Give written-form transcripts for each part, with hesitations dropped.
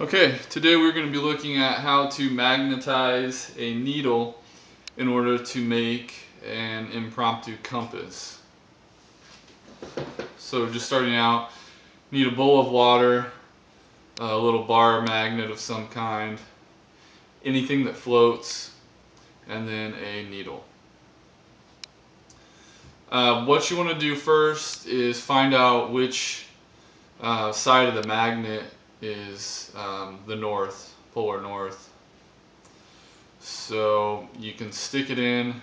Okay, today we're going to be looking at how to magnetize a needle in order to make an impromptu compass. So just starting out, need a bowl of water, a little bar magnet of some kind, anything that floats, and then a needle. What you want to do first is find out which side of the magnet is the north, polar north. So you can stick it in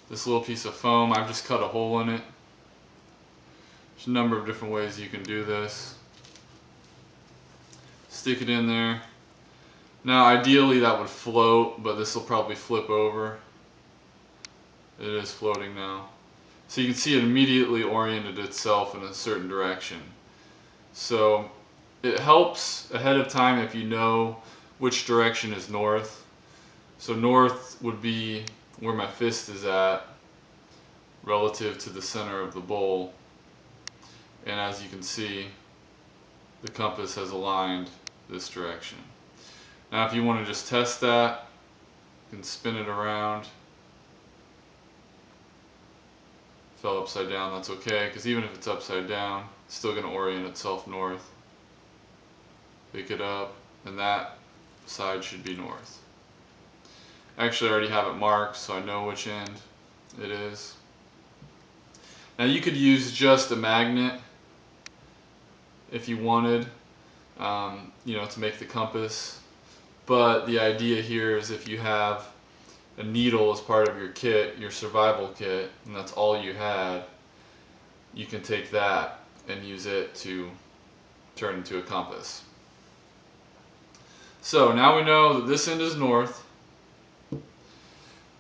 this little piece of foam. I've just cut a hole in it. There's a number of different ways you can do this. Stick it in there. Now ideally that would float, but this will probably flip over. It is floating now. So you can see it immediately oriented itself in a certain direction. So it helps ahead of time if you know which direction is north. So north would be where my fist is at relative to the center of the bowl. And as you can see, the compass has aligned this direction. Now if you want to just test that, you can spin it around. Fell upside down, that's okay, because even if it's upside down, it's still going to orient itself north. Pick it up, and that side should be north. Actually, I already have it marked, so I know which end it is. Now you could use just a magnet if you wanted, to make the compass. But the idea here is if you have a needle as part of your kit, your survival kit, and that's all you had, you can take that and use it to turn into a compass. So now we know that this end is north.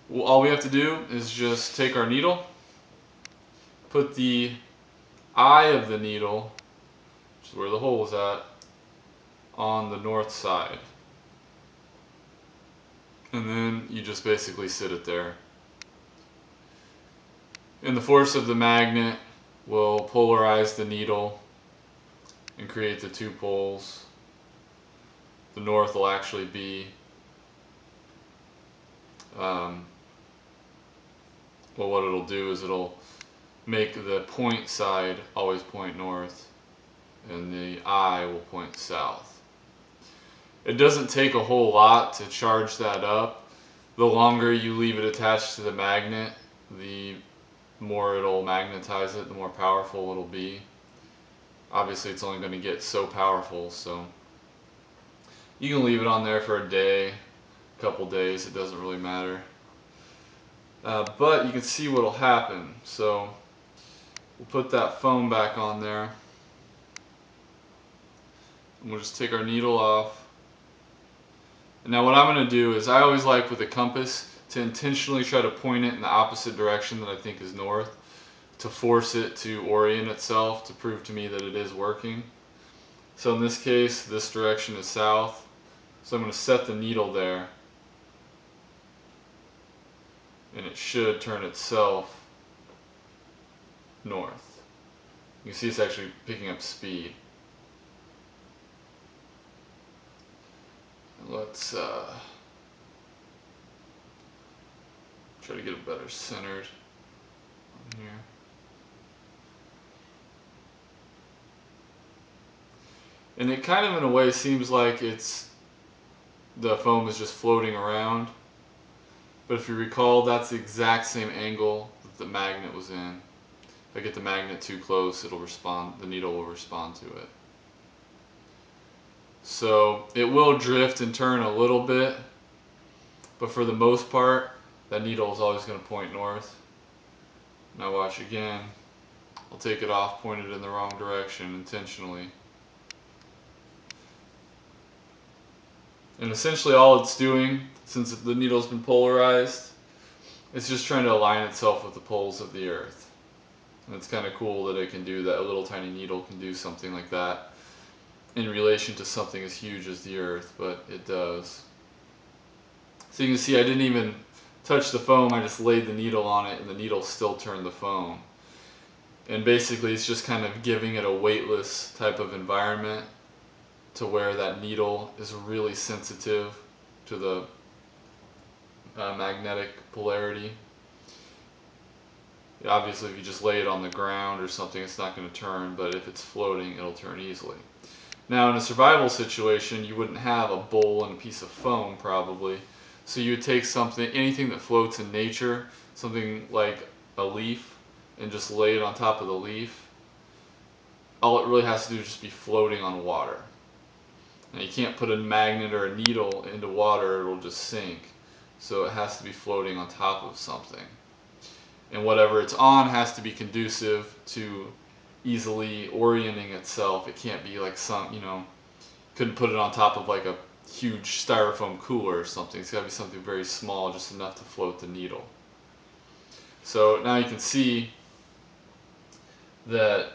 Well, all we have to do is just take our needle, put the eye of the needle, which is where the hole is at, on the north side. And then you just basically sit it there. And the force of the magnet will polarize the needle and create the two poles. The north will actually be what it'll do is it'll make the point side always point north and the eye will point south. It doesn't take a whole lot to charge that up. The longer you leave it attached to the magnet, the more it'll magnetize it, the more powerful it'll be. Obviously it's only going to get so powerful, so you can leave it on there for a day, a couple days, it doesn't really matter. But you can see what'll happen. So we'll put that foam back on there. And we'll just take our needle off. And now what I'm going to do is I always like with a compass to intentionally try to point it in the opposite direction that I think is north, to force it to orient itself to prove to me that it is working. So in this case, this direction is south. So I'm going to set the needle there. And it should turn itself north. You can see it's actually picking up speed. Let's try to get it better centered on here. And it kind of in a way seems like the foam is just floating around. But if you recall, that's the exact same angle that the magnet was in. If I get the magnet too close, it'll respond, the needle will respond to it. So it will drift and turn a little bit, but for the most part, that needle is always going to point north. Now watch again. I'll take it off, point it in the wrong direction intentionally. And essentially all it's doing, since the needle's been polarized, it's just trying to align itself with the poles of the earth. And it's kind of cool that it can do that. A little tiny needle can do something like that in relation to something as huge as the earth, but it does. So you can see I didn't even touch the foam, I just laid the needle on it and the needle still turned the foam. And basically it's just kind of giving it a weightless type of environment to where that needle is really sensitive to the magnetic polarity. Obviously, if you just lay it on the ground or something, it's not going to turn, but if it's floating, it'll turn easily. Now, in a survival situation, you wouldn't have a bowl and a piece of foam, probably. So you would take something, anything that floats in nature, something like a leaf, and just lay it on top of the leaf. All it really has to do is just be floating on water. Now, you can't put a magnet or a needle into water, it'll just sink. So it has to be floating on top of something. And whatever it's on has to be conducive to easily orienting itself. It can't be like some, couldn't put it on top of like a huge styrofoam cooler or something. It's got to be something very small, just enough to float the needle. So now you can see that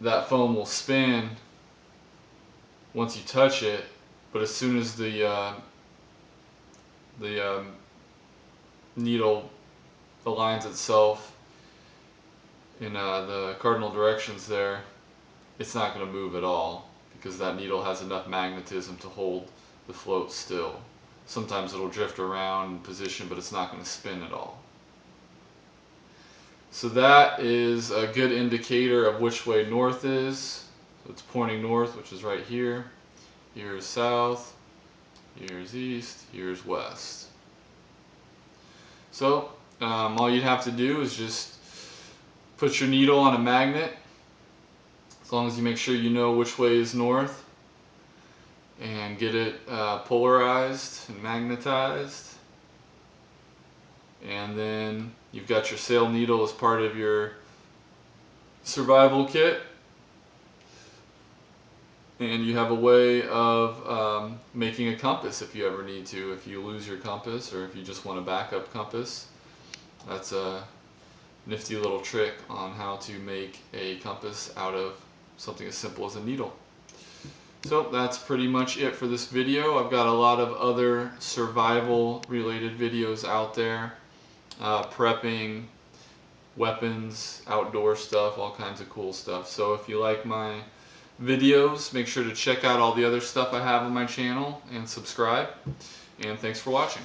that foam will spin once you touch it, but as soon as the needle aligns itself in the cardinal directions there, it's not going to move at all because that needle has enough magnetism to hold the float still. Sometimes it'll drift around in position, but it's not going to spin at all. So that is a good indicator of which way north is. So it's pointing north, which is right here. Here is south, here is east, here is west. So all you'd have to do is just put your needle on a magnet, as long as you make sure you know which way is north, and get it polarized and magnetized. And then you've got your sail needle as part of your survival kit. And you have a way of making a compass if you ever need to. If you lose your compass or if you just want a backup compass, that's a nifty little trick on how to make a compass out of something as simple as a needle. So that's pretty much it for this video. I've got a lot of other survival related videos out there. Prepping, weapons, outdoor stuff, all kinds of cool stuff. So if you like my videos, make sure to check out all the other stuff I have on my channel and subscribe. And thanks for watching.